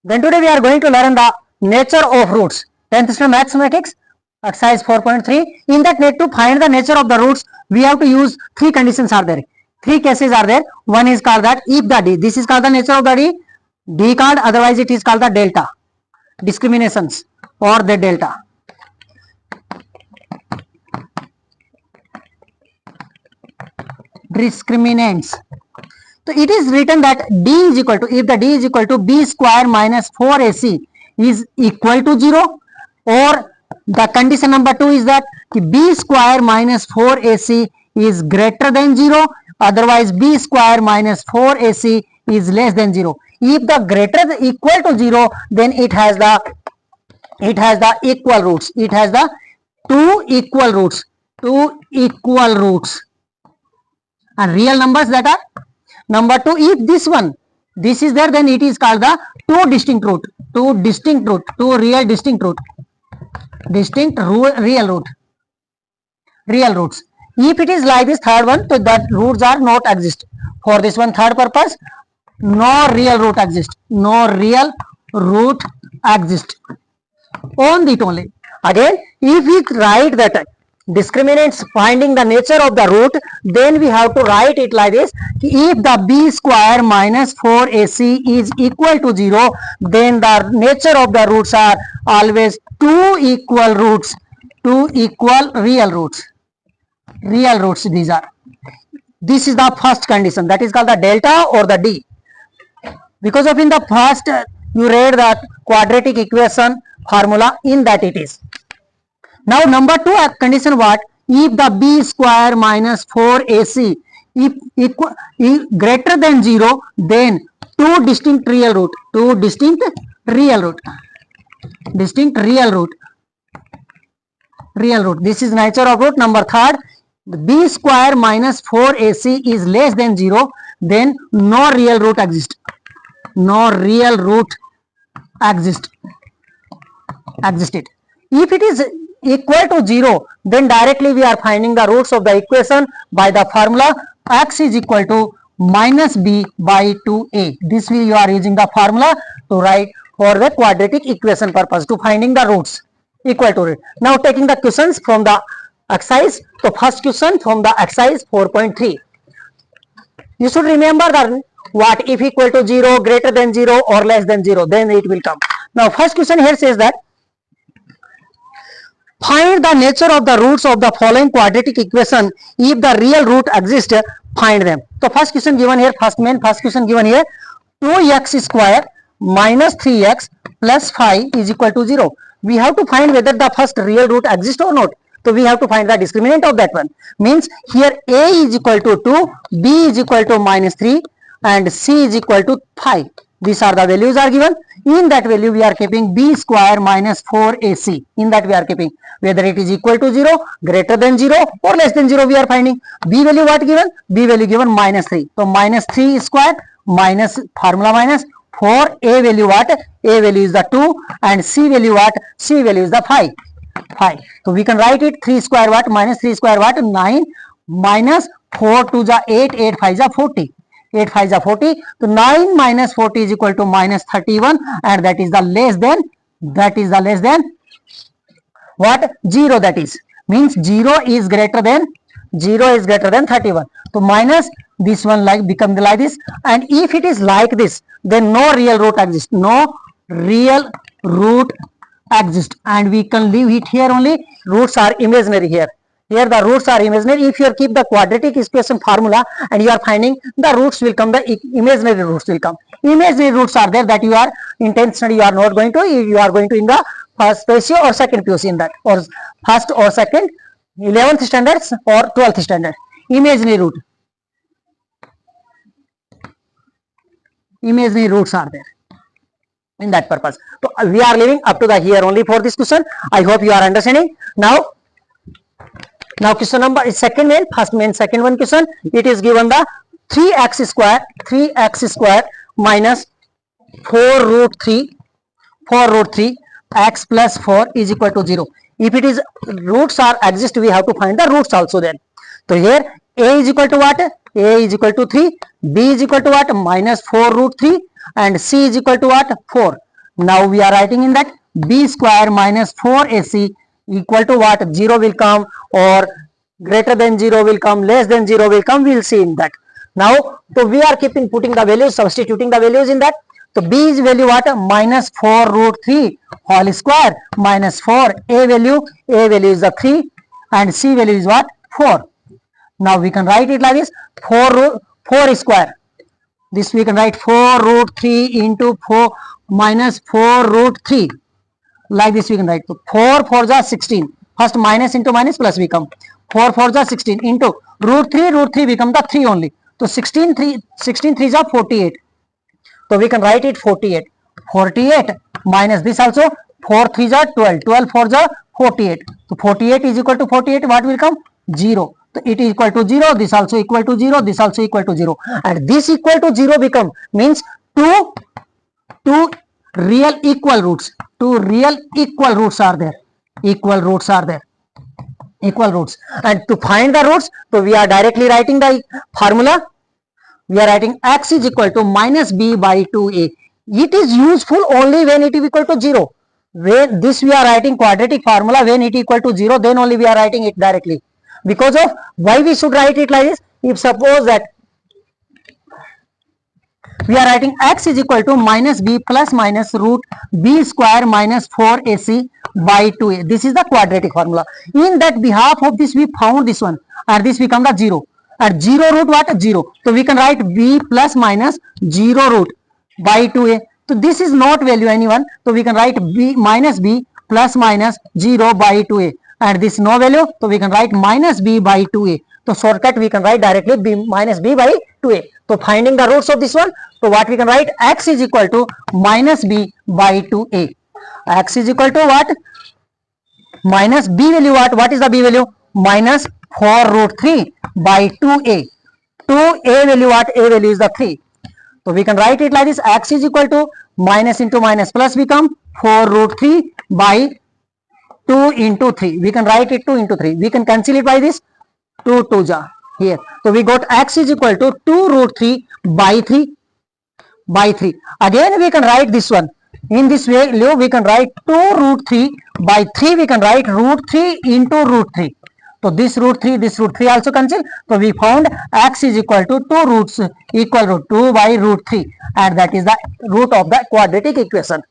Then today we are going to learn the nature of roots. 10th standard mathematics, exercise 4.3. In that need to find the nature of the roots, we have to use three conditions are there. Three cases are there. One is called that if the D. This is called the nature of the D. D called, otherwise it is called the delta. Discriminations or the delta. Discriminants. So it is written that D is equal to, if the D is equal to B square minus 4AC is equal to 0, or the condition number 2 is that B square minus 4AC is greater than 0, otherwise B square minus 4AC is less than 0. If the greater than equal to 0, then it has the equal roots. It has the two equal roots and real numbers that are. Number 2, if this is there, then it is called the two real distinct root, real roots. If it is like this third one, so that roots are not exist. For this one third purpose, no real root exist. On it only. Again, if we write that discriminants finding the nature of the root, then we have to write it like this: if the B square minus 4AC is equal to 0, then the nature of the roots are always two equal real roots. These are. This is the first condition, that is called the delta or the D. Because of in the first you read that quadratic equation formula, in that it is. Now number 2 condition what? If the B square minus 4AC if greater than 0, then two distinct real root. This is nature of root. Number 3, B square minus 4AC is less than 0, then no real root exists. If it is equal to 0, then directly we are finding the roots of the equation by the formula x is equal to minus b by 2a. This way you are using the formula to write for the quadratic equation purpose, to finding the roots equal to it. Now taking the questions from the exercise. So first question from the exercise 4.3. You should remember that what if equal to 0, greater than 0 or less than 0, then it will come. Now first question here says that find the nature of the roots of the following quadratic equation. If the real root exists, find them. So first question given here, first question given here, 2x square minus 3x plus 5 is equal to 0. We have to find whether the first real root exists or not. So we have to find the discriminant of that one. Means here a is equal to 2, b is equal to minus 3 and c is equal to 5. These are the values are given. In that value we are keeping b square minus 4ac. In that we are keeping whether it is equal to 0, greater than 0 or less than 0 we are finding. B value what given? B value given minus 3. So minus 3 square minus formula minus 4, a value what? A value is the 2 and c value what? C value is the 5. So we can write it 3 square what? Minus 3 square what? 9 minus 4 to the 8, 8 5 is 40. 8 5 is 40. So 9 minus 40 is equal to minus 31, and that is the less than what? 0. That is means 0 is greater than 31. So minus this one like become like this, and if it is like this, then no real root exists. And we can leave it here only. Roots are imaginary here. Here the roots are imaginary. If you keep the quadratic equation formula and you are finding, the roots will come, the imaginary roots will come. Imaginary roots are there that you are intentionally you are not going to, you are going to in the first PUC or second PUC in that, or first or second, 11th standards or 12th standard. Imaginary roots are there in that purpose. So we are leaving up to the here only for this question. I hope you are understanding. Now question number is second one question. It is given the 3x square minus 4 root 3 x plus 4 is equal to 0. If it is roots are exist, we have to find the roots also then. So here a is equal to what? A is equal to 3, b is equal to what? Minus 4 root 3 and c is equal to what? 4. Now we are writing in that b square minus 4ac equal to what? 0 will come, or greater than 0 will come, less than 0 will come. We will see in that. Now, so we are putting the values, substituting the values in that. So b is value what? Minus 4 root 3 whole square minus 4. A value is the 3 and c value is what? 4. Now we can write it like this: 4 square. This we can write 4 root 3 into 4 minus 4 root 3. Like this we can write. So 4 4 is 16. First minus into minus plus become 4 4 is 16 into root 3 become the 3 only. So 16 3 is 48. So we can write it 48. 48 minus this also 4 3 is 12. 12 4 is 48. So 48 is equal to 48. What will come? 0. So it is equal to 0. This also equal to 0. This also equal to 0. And this equal to 0 become means two real equal roots. Two real equal roots are there. Equal roots are there. Equal roots. And to find the roots, so we are directly writing the formula. We are writing x is equal to minus b by 2a. It is useful only when it is equal to 0. When this we are writing quadratic formula, when it is equal to 0, then only we are writing it directly. Because of why we should write it like this? If suppose that we are writing x is equal to minus b plus minus root b square minus 4ac by 2a. This is the quadratic formula. In that behalf of this we found this one, and this become the 0. At 0 root what? 0. So we can write b plus minus 0 root by 2a. So this is not value anyone. So we can write b minus b plus minus 0 by 2a. And this no value. So we can write minus b by 2a. So shortcut we can write directly b minus b by 2a. So finding the roots of this one. So what we can write? X is equal to minus b by 2a. X is equal to what? Minus b value what? What is the b value? Minus 4 root 3 by 2a. 2a value what? A value is the 3. So we can write it like this: x is equal to minus into minus plus become 4 root 3 by 2 into 3. We can write it 2 into 3. We can cancel it by this 2 2 ja here. So we got x is equal to 2 root 3 by 3 by 3. Again we can write this one. In this way we can write 2 root 3 by 3. We can write root 3 into root 3. So this root 3 also cancel. So we found x is equal to 2 roots equal root 2 by root 3, and that is the root of the quadratic equation.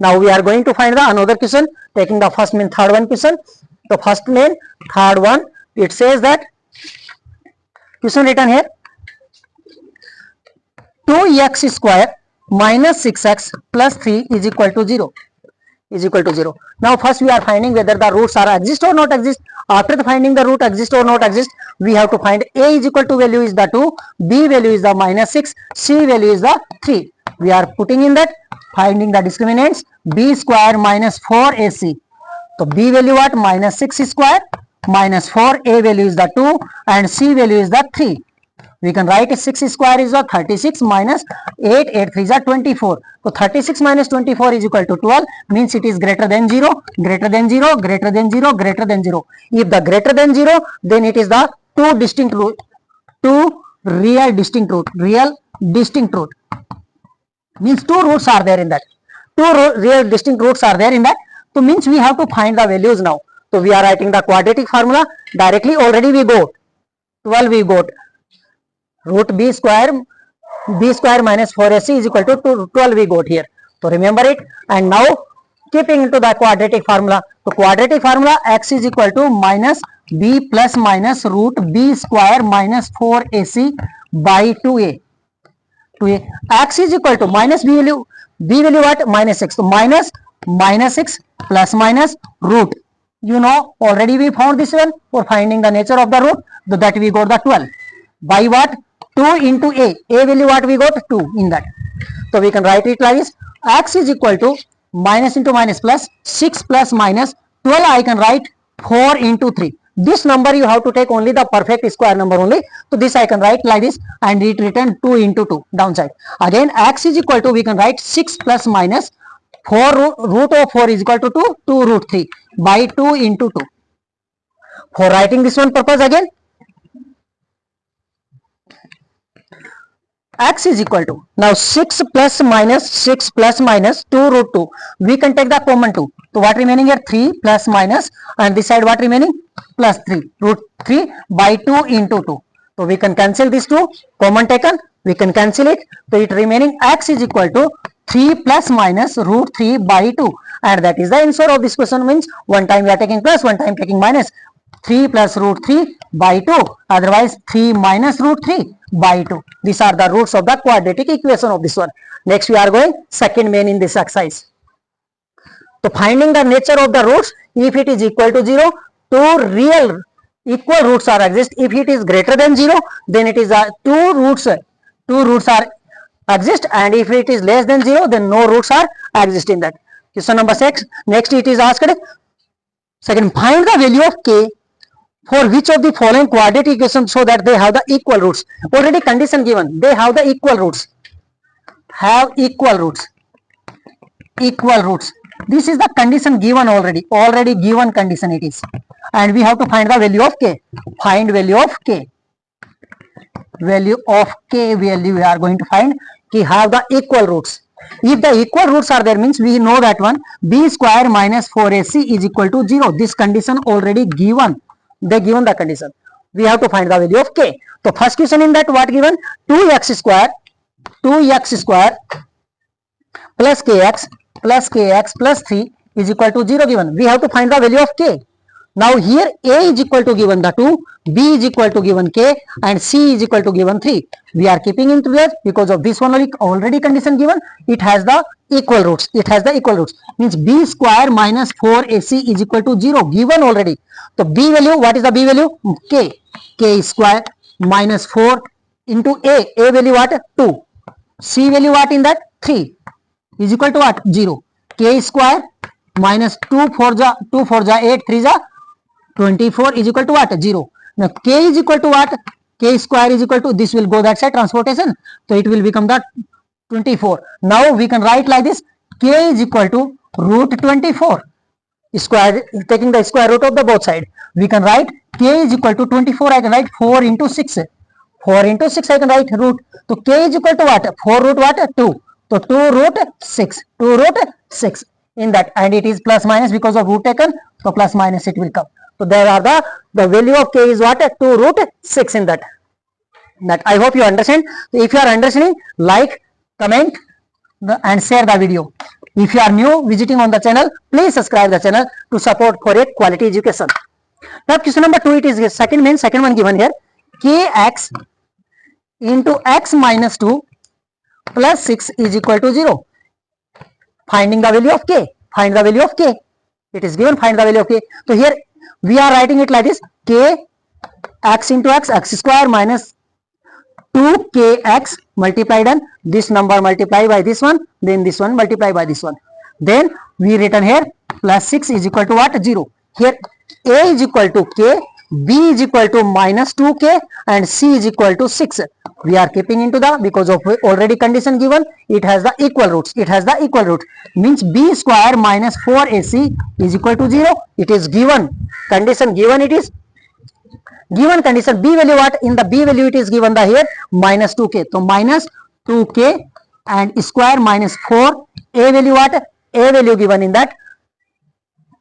Now we are going to find the another question, taking the first main third one question. The first main third one, it says that question written here: 2x square minus 6x plus 3 is equal to 0. Is equal to 0. Now first we are finding whether the roots are exist or not exist. After the finding the root exist or not exist, we have to find a is equal to value is the 2, b value is the minus 6, c value is the 3. We are putting in that, finding the discriminants: b square minus 4ac. So b value what? Minus 6 square minus 4, a value is the 2 and c value is the 3. We can write 6 square is 36 minus 8, 8 3 is 24. So 36 minus 24 is equal to 12, means it is greater than 0, greater than 0, greater than 0, greater than 0. If the greater than 0, then it is the two distinct root, two real distinct root, means two roots are there in that. Two real distinct roots are there in that. So means we have to find the values now. So we are writing the quadratic formula directly. Already we got 12, we got root b square minus 4ac is equal to 12 we got here. So remember it, and now keeping into the quadratic formula. So quadratic formula: x is equal to minus b plus minus root b square minus 4ac by 2a. X is equal to minus b value what? Minus 6. So minus 6 plus minus root. You know already we found this one for finding the nature of the root. So that we got the 12 by what? 2 into a value what we got? 2 in that. So we can write it like this: x is equal to minus into minus plus 6 plus minus 12. I can write 4 into 3. This number you have to take only the perfect square number only. So this I can write like this, and it written 2 into 2 downside. Again x is equal to, we can write 6 plus minus 4 root of 4 is equal to 2 root 3 by 2 into 2. For writing this one purpose again, x is equal to, now 6 plus minus 6 plus minus 2 root 2, we can take the common 2, so what remaining here, 3 plus minus, and this side what remaining, plus 3, root 3 by 2 into 2, so we can cancel these two, common taken, we can cancel it, so it remaining x is equal to 3 plus minus root 3 by 2, and that is the answer of this question. Means one time we are taking plus, one time taking minus, 3 plus root 3 by 2, otherwise 3 minus root 3 by 2. These are the roots of the quadratic equation of this one. Next we are going second main in this exercise. So finding the nature of the roots, if it is equal to 0, two real equal roots are exist. If it is greater than 0, then it is two roots are exist, and if it is less than 0, then no roots are exist in that. Question number 6. Next it is asked, second, find the value of k for which of the following quadratic equations so that they have the equal roots. Already condition given, they have the equal roots, equal roots. This is the condition given already given condition it is, and we have to find the value of k. Find value of k. Value we are going to find ki have the equal roots. If the equal roots are there, means we know that one, b square minus 4ac is equal to 0. This condition already given. They given the condition. We have to find the value of k. So first question in that, what given? 2x square plus kx plus 3 is equal to 0 given. We have to find the value of k. Now here a is equal to given the 2, b is equal to given k, and c is equal to given 3. We are keeping into that because of this one already condition given. It has the equal roots. Means b square minus 4ac is equal to 0 given already. So b value, what is the b value? K square minus 4 into a value what? 2. C value what in that? 3 is equal to what? 0. K square minus 2 4 ja 8, 3 ja 24 is equal to what? 0. Now k is equal to what? K square is equal to, this will go that side, transportation, so it will become that 24. Now we can write like this, k is equal to root 24 square, taking the square root of the both side. We can write k is equal to 24. I can write 4 into 6. 4 into 6 I can write root. So k is equal to what? 4 root what? 2. So 2 root 6. 2 root 6 in that, and it is plus minus because of root taken. So plus minus it will come. So there are the value of k is what? 2 root 6 in that. That I hope you understand. So if you are understanding, like, comment and share the video. If you are new visiting on the channel, please subscribe the channel to support for a quality education. Now question number 2, it is second one given here, kx into x minus 2 plus 6 is equal to 0. Finding the value of k. Find the value of k. It is given, find the value of k. So here we are writing it like this, k x into x square minus 2kx multiplied on this number multiply by this one, then this one multiply by this one. Then we written here plus 6 is equal to what? 0. Here a is equal to k, b is equal to minus 2k, and c is equal to 6. We are keeping into the, because of already condition given, it has the equal roots. Means b square minus 4ac is equal to 0. It is given. Condition given, it is given condition. B value what? In the b value it is given the here minus 2k. So minus 2k and square minus 4. A value what? A value given in that.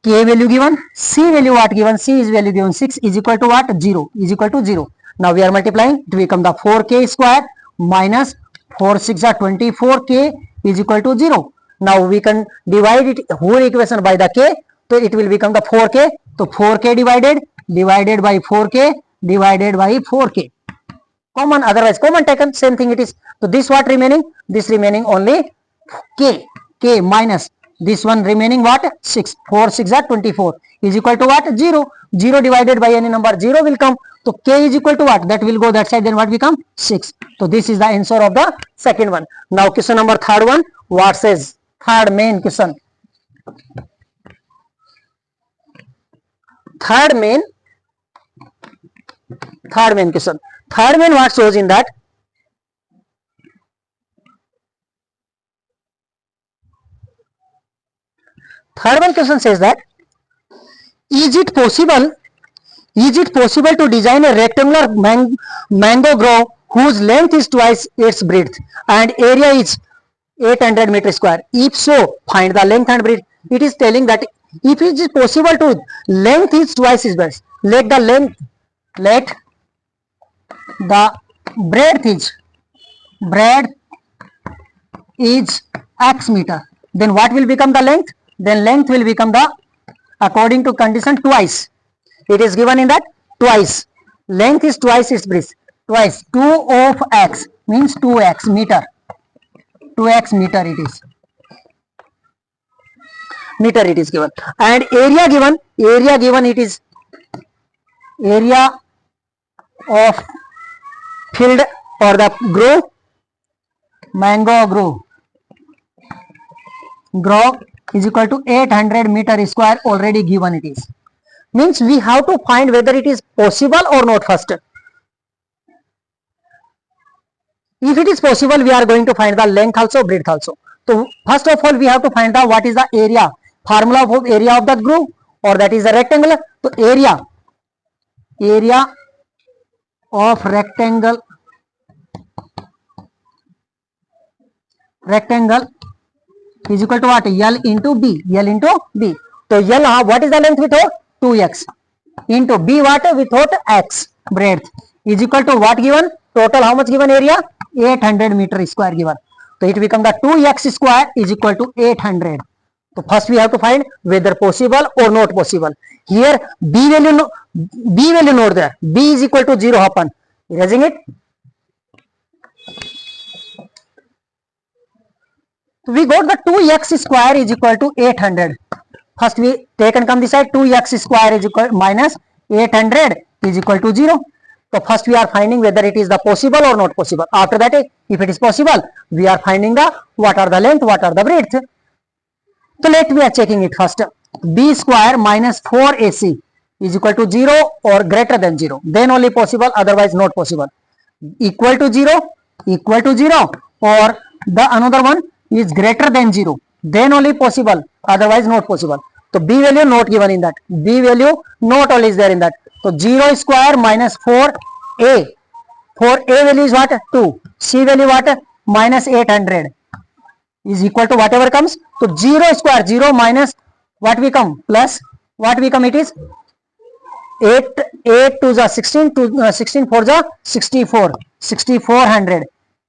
K value given. C value what given? C is value given 6 is equal to what? 0 is equal to 0. Now we are multiplying, it will become the 4k square minus 4 6 are 24k is equal to 0. Now we can divide it whole equation by the k, so it will become the 4k. So 4k divided by 4k divided by 4k. Common, otherwise common taken, same thing it is. So this what remaining? This remaining only k minus this one remaining what? 6. 4 6 are 24 is equal to what? 0. 0 divided by any number, 0 will come. So k is equal to what? That will go that side, then what become? 6. So this is the answer of the second one. Now question number third one, what says? Third main question. Third main question. Third main what shows in that? Third one question says that, is it possible to design a rectangular mango grove whose length is twice its breadth and area is 800 meter square. If so, find the length and breadth. It is telling that if it is possible to length is twice its breadth, let the breadth is x meter. Then what will become the length? Then length will become the, according to condition, twice. It is given in that twice. Length is twice its breadth. Twice 2 of x means 2x meter. 2x meter it is. Meter it is given. And area given it is area of field or the grove, mango grove is equal to 800 meter square, already given it is. Means we have to find whether it is possible or not first. If it is possible, we are going to find the length also, breadth also. So first of all, we have to find out what is the area, formula of area of the groove, or that is a rectangle. So area of rectangle is equal to what? L into B. So L, what is the length we thought? 2x into B, what we thought? X, breadth, is equal to what given? Total how much given? Area 800 meter square given. So it becomes the 2x square is equal to 800. So first we have to find whether possible or not possible. Here B value note there. B is equal to 0 happen. Erasing it. So we got the 2x square is equal to 800. First we take and come this side. 2x square is equal minus 800 is equal to 0. So first we are finding whether it is the possible or not possible. After that, if it is possible, we are finding the what are the length, what are the breadth. So let we are checking it first. B square minus 4ac is equal to 0 or greater than 0. Then only possible, otherwise not possible. Equal to 0 or the another one is greater than 0. Then only possible, otherwise not possible. So B value not given in that. B value not only is there in that. So 0 square minus 4a. 4a value is what? 2. C value what? Minus 800 is equal to whatever comes. So 0 square, 0 minus what we come? Plus what we come? It is 8 to the 16 to 16 for the 64. 6400.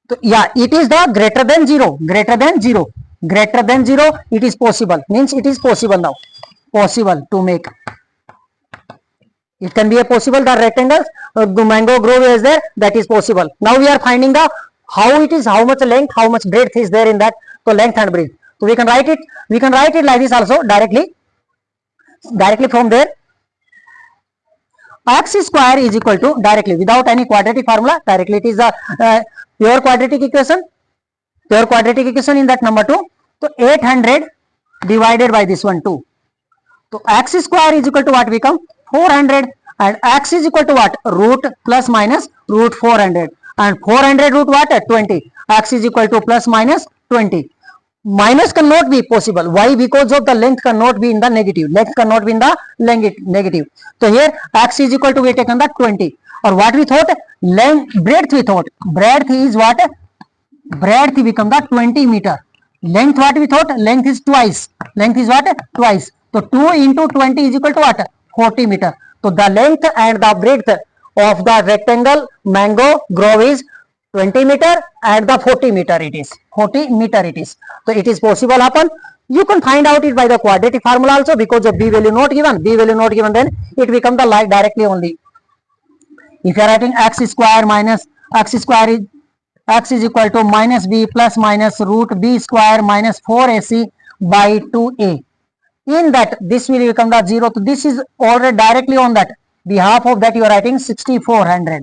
So yeah, it is the greater than 0. It is possible. Means it is possible now. Possible to make. It can be a possible, the rectangle, the mango grove is there, that is possible. Now we are finding the how it is, how much length, how much breadth is there in that. So length and breadth. So we can write it like this also directly from there. X square is equal to, directly without any quadratic formula, directly it is the pure quadratic equation in that number 2. So 800 divided by this one 2. So x square is equal to what we come? 400, and x is equal to what? Root plus minus root 400, and 400 root what? 20. X is equal to plus minus 20. Minus cannot be possible. Why? Because of the length cannot be in the negative. Length cannot be in the negative. So here x is equal to, we taken that 20. Or what we thought? Breadth we thought. Breadth is what? Breadth become the 20 meter. Length what we thought? Length is twice. Length is what? Twice. So 2 into 20 is equal to what? 40 meter. So the length and the breadth of the rectangle mango grove is 20 meter and the 40 meter it is. 40 meter it is. So it is possible happen. You can find out it by the quadratic formula also, because of B value not given. B value not given, then it becomes the like directly only. If you are writing x square is equal to minus b plus minus root b square minus 4ac by 2a. In that, this will become the 0. So this is already directly on that. Behalf of that, you are writing 6400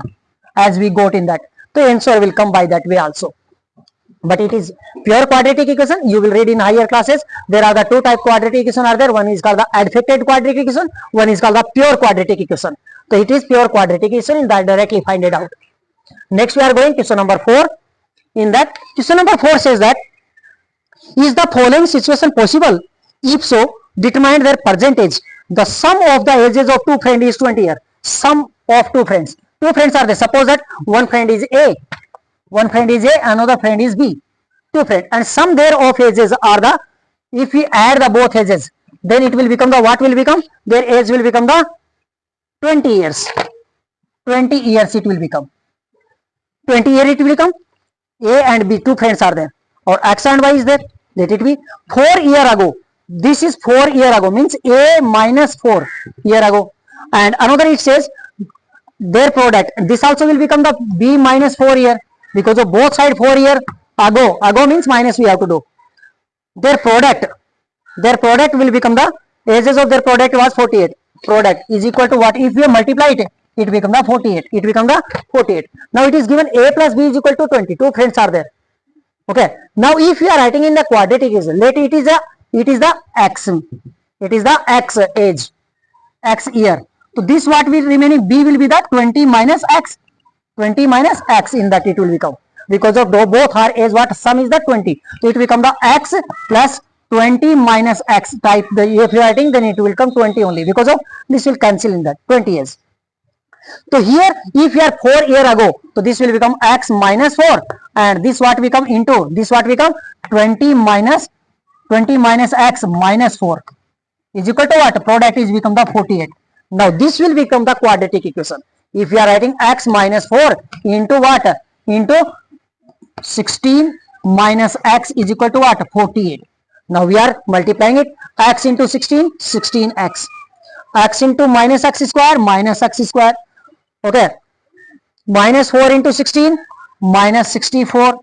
as we got in that. So answer will come by that way also. But it is pure quadratic equation. You will read in higher classes. There are the two type quadratic equation are there. One is called the adfected quadratic equation. One is called the pure quadratic equation. So it is pure quadratic equation. In that directly find it out. Next we are going to question number 4. In that question number 4 says that, is the following situation possible? If so, determine their percentage. The sum of the ages of two friends is 20 years. Sum of two friends. Two friends are there. Suppose that one friend is A, another friend is B. Two friends, and sum their of ages are the, if we add the both ages, then it will become the, what will become? Their age will become the 20 years. 20 years it will become. 20 years it will become. A and B, two friends are there. Or X and Y is there. Let it be 4 years ago. This is 4 years ago, means A minus 4 years ago. And another it says their product. This also will become the B minus 4 year, because of both side 4 years ago. Ago means minus we have to do. Their product will become the ages of their product was 48. Product is equal to what? If we multiply it, it become the 48. It become the 48. Now it is given A plus B is equal to 20. Two friends are there. Okay. Now if you are writing in the quadratic equation, let it is the X. It is the X age, X year. So this what will remaining, B will be the 20 minus X. 20 minus X in that it will become. Because of both are age, what sum is the 20. So it will become the X plus 20 minus X type. If you are writing, then it will come 20 only, because of this will cancel in that 20 years. So here if you are 4 years ago, so this will become X minus 4, and this what become into, this what become 20 minus X minus 4 is equal to what? Product is become the 48. Now this will become the quadratic equation. If you are writing X minus 4 into what? Into 16 minus X is equal to what? 48. Now we are multiplying it. X into 16, 16X. X into minus X square, minus X square. Okay. Minus 4 into 16, minus 64.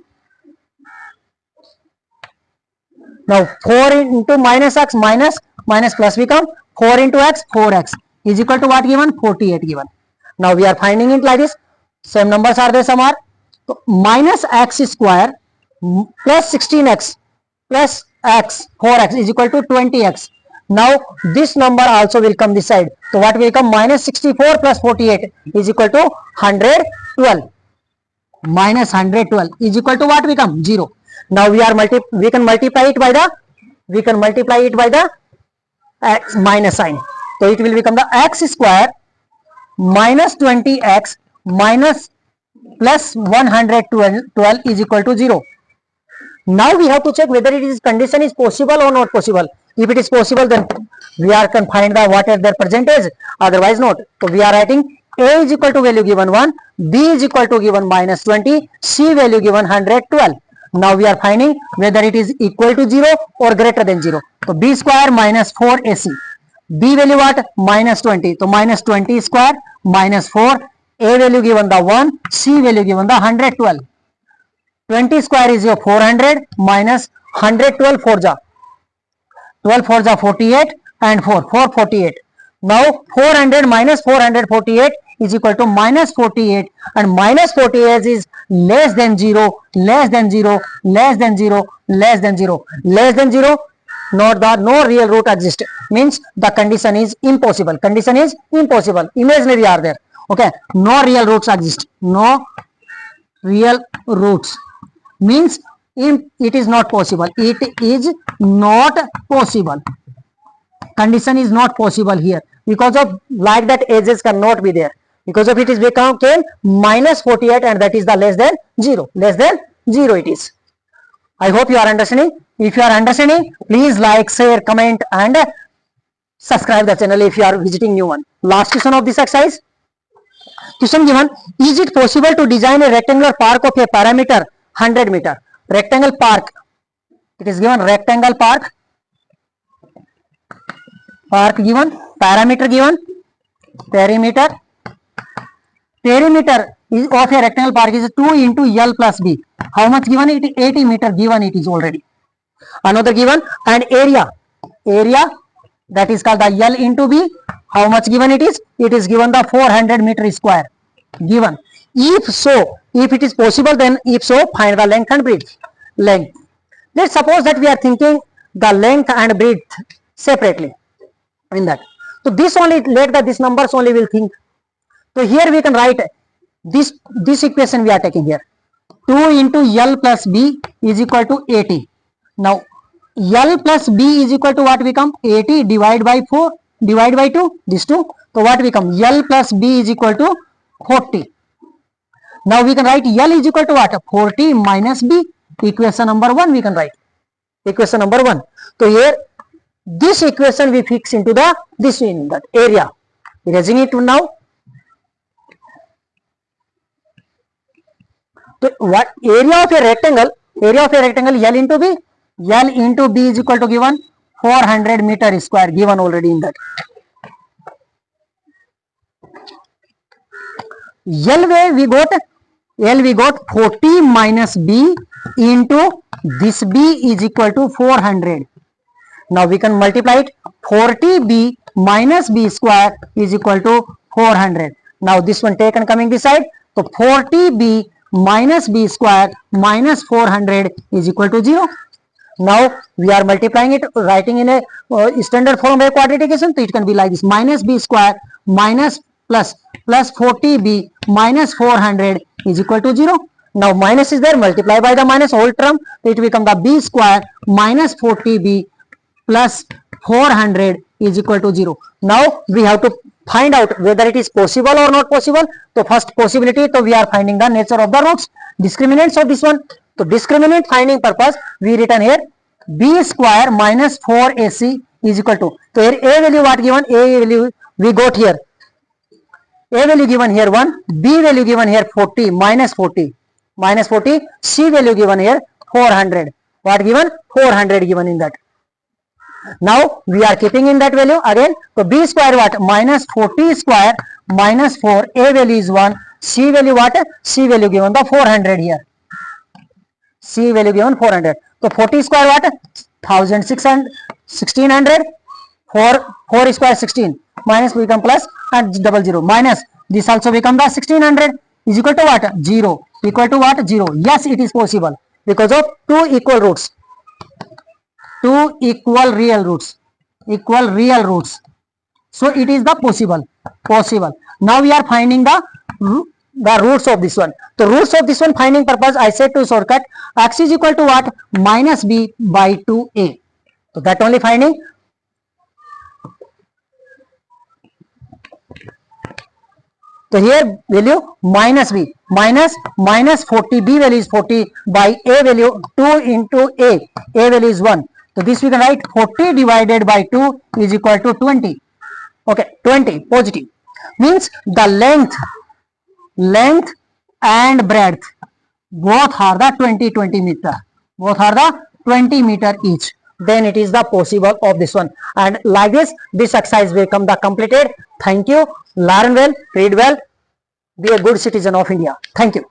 Now 4 into minus X, minus plus become 4 into X, 4X is equal to what given? 48 given. Now we are finding it like this. Same numbers are there, some are. So minus X square plus 16X plus X, 4X is equal to 20X. Now this number also will come this side. So what will come? Minus 64 plus 48 is equal to 112. Minus 112 is equal to what become? 0. Now we can multiply it by the X minus sign. So it will become the X square minus 20X minus plus 112 is equal to 0. Now we have to check whether it is condition is possible or not possible. If it is possible, then we can find the what is their percentage, otherwise not. So we are writing A is equal to value given 1, B is equal to given minus 20, C value given 112. Now we are finding whether it is equal to 0 or greater than 0. So B square minus 4AC. B value what? Minus 20. So minus 20 square minus 4. A value given the 1, C value given the 112. 20 square is your 400 minus 112 4 ja. 12 4 ja 48 and 448. Now 400 minus 448 is equal to minus 48, and minus 48 is less than 0, less than 0, less than 0, less than 0, less than 0. No real root exists, means the condition is impossible. Condition is impossible. Imaginary are there. Okay. No real roots exist. No real roots means it is not possible. It is not possible. Condition is not possible here, because of like that ages cannot be there. Because of it is become minus 48, and that is the less than 0. Less than 0 it is. I hope you are understanding. If you are understanding, please like, share, comment and subscribe the channel if you are visiting new one. Last question of this exercise. Question given, is it possible to design a rectangular park of a parameter 100 meter? Rectangle park. It is given rectangle park. Park given, parameter given, perimeter. Perimeter is of a rectangle park is 2 into L plus B. How much given? It is 80 meter given, it is already. Another given, and area. Area that is called the L into B. How much given it is? It is given the 400 meter square given. If so, if it is possible, then if so, find the length and breadth. Length. Let's suppose that we are thinking the length and breadth separately in that. So this only, let the this numbers only will think. So here we can write this equation we are taking here. 2 into L plus B is equal to 80. Now L plus B is equal to what become? 80 divided by 4 divided by 2. This 2. So what become? L plus B is equal to 40. Now we can write L is equal to what? 40 minus B. Equation number 1 we can write. Equation number 1. So here this equation we fix into the this in that area. Erasing it now. So what area of a rectangle? Area of a rectangle L into B. L into B is equal to given 400 meter square, given already in that. L we got 40 minus B into this B is equal to 400. Now we can multiply it. 40B minus B square is equal to 400. Now this one taken coming this side. So 40B minus B square minus 400 is equal to 0. Now we are multiplying it, writing in a standard form of a quadratic equation. So it can be like this: minus B square minus plus 40B minus 400 is equal to 0. Now minus is there, multiply by the minus whole term, it becomes the B square minus 40B plus 400 is equal to 0. Now we have to find out whether it is possible or not possible. So first possibility, so we are finding the nature of the roots, discriminants of this one. So discriminant finding purpose, we written here B square minus 4AC is equal to, so here A value what given, A value we got here, A value given here 1, B value given here 40, minus 40, C value given here 400, what given, 400 given in that. Now we are keeping in that value again. So B square what, minus 40 square minus 4, A value is 1, C value what, C value given the 400 here, C value given 400. So 40 square what, 1600, 4 square 16, minus become plus and 00, minus this also become the 1600 is equal to what, 0, equal to what, 0. Yes, it is possible because of two equal roots, two equal real roots, so it is the possible. Now we are finding the roots of this one. The roots of this one finding purpose, I said to shortcut, x is equal to what, minus B by 2A. So that only finding. So here value minus B, minus 40, B value is 40 by A value 2 into A value is 1. So this we can write 40 divided by 2 is equal to 20. Okay, 20 positive means the length and breadth both are the 20 meter, both are the 20 meter each. Then it is the possible of this one. And like this exercise will become the completed. Thank you. Learn well, read well, be a good citizen of India. Thank you.